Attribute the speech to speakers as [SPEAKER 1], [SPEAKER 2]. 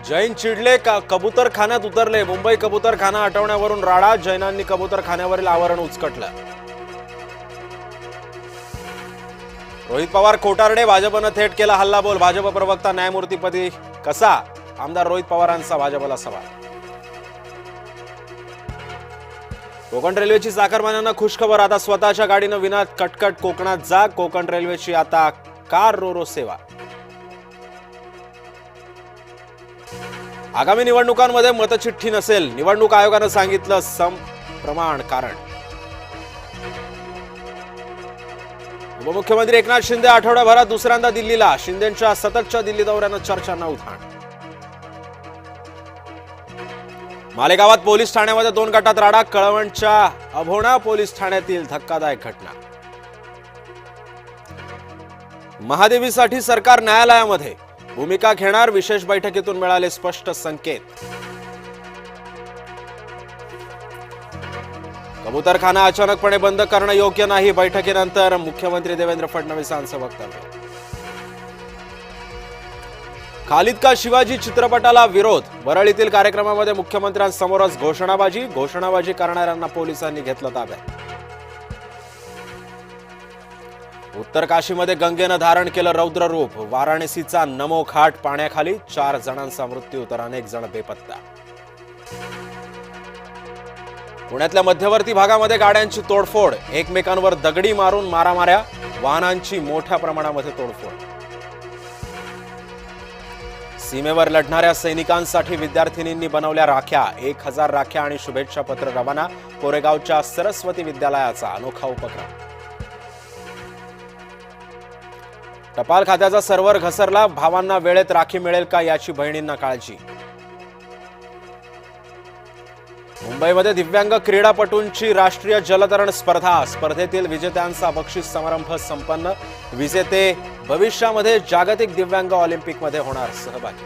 [SPEAKER 1] जैन चिडले का कबूतर खाण्यात उतरले। मुंबई कबूतर खाना हटवण्यावरून राडा। जैनांनी कबूतर खाण्यावरील आवरण उचकटलं। रोहित पवार कोटारडे, भाजपनं थेट केला हल्लाबोल। भाजप प्रवक्ता न्यायमूर्तीपदी कसा? आमदार रोहित पवारांचा भाजपला सवाल। कोकण रेल्वेची चाकरमान्यांना खुशखबर। आता स्वतःच्या गाडीनं विना कटकट कोकणात जा। कोकण रेल्वेची आता कार रोरो सेवा। आगामी निवडणुकांमध्ये मतचिठ्ठी नसेल, निवडणूक आयोगानं सांगितलं समप्रमाण कारण। उपमुख्यमंत्री एकनाथ शिंदे आठवड्याभरात दुसऱ्यांदा दिल्लीला। शिंदेंच्या सततच्या दिल्ली दौऱ्यानं चर्चांना उधाण। मालेगावात पोलीस ठाण्यामध्ये 2 गटात राडा। कळवणच्या अभोणा पोलीस ठाण्यातील धक्कादायक घटना। महादेवीसाठी सरकार न्यायालयामध्ये भूमिका घेणार। विशेष बैठकीतून मिळाले स्पष्ट संकेत। कबूतरखाना अचानकपणे बंद करणं योग्य नाही। बैठकीनंतर मुख्यमंत्री देवेंद्र फडणवीसांचं वक्तव्य। खालिद का शिवाजी चित्रपटाला विरोध। वरळीतील कार्यक्रमामध्ये मुख्यमंत्र्यांसमोरच घोषणाबाजी करणाऱ्यांना पोलिसांनी घेतलं ताब्यात। उत्तर काशीमध्ये गंगेनं धारण केलं रौद्र रूप। वाराणसीचा नमो घाट पाण्याखाली। 4 जणांचा मृत्यू तर अनेक जण बेपत्ता। पुण्यातल्या मध्यवर्ती भागामध्ये गाड्यांची तोडफोड। एकमेकांवर दगडी मारून मारामाऱ्या। वाहनांची मोठ्या प्रमाणामध्ये तोडफोड। सीमेवर लढणाऱ्या सैनिकांसाठी विद्यार्थिनींनी बनवल्या राख्या। 1000 राख्या आणि शुभेच्छा पत्र रवाना। कोरेगावच्या सरस्वती विद्यालयाचा अनोखा उपक्रम। टपाल खात्याचा सर्व्हर घसरला। भावांना वेळेत राखी मिळेल का याची बहिणींना काळजी। मुंबईमध्ये दिव्यांग क्रीडापटूंची राष्ट्रीय जलतरण स्पर्धा। स्पर्धेतील विजेत्यांचा बक्षीस समारंभ संपन्न। विजेते भविष्यामध्ये जागतिक दिव्यांग ऑलिम्पिकमध्ये होणार सहभागी।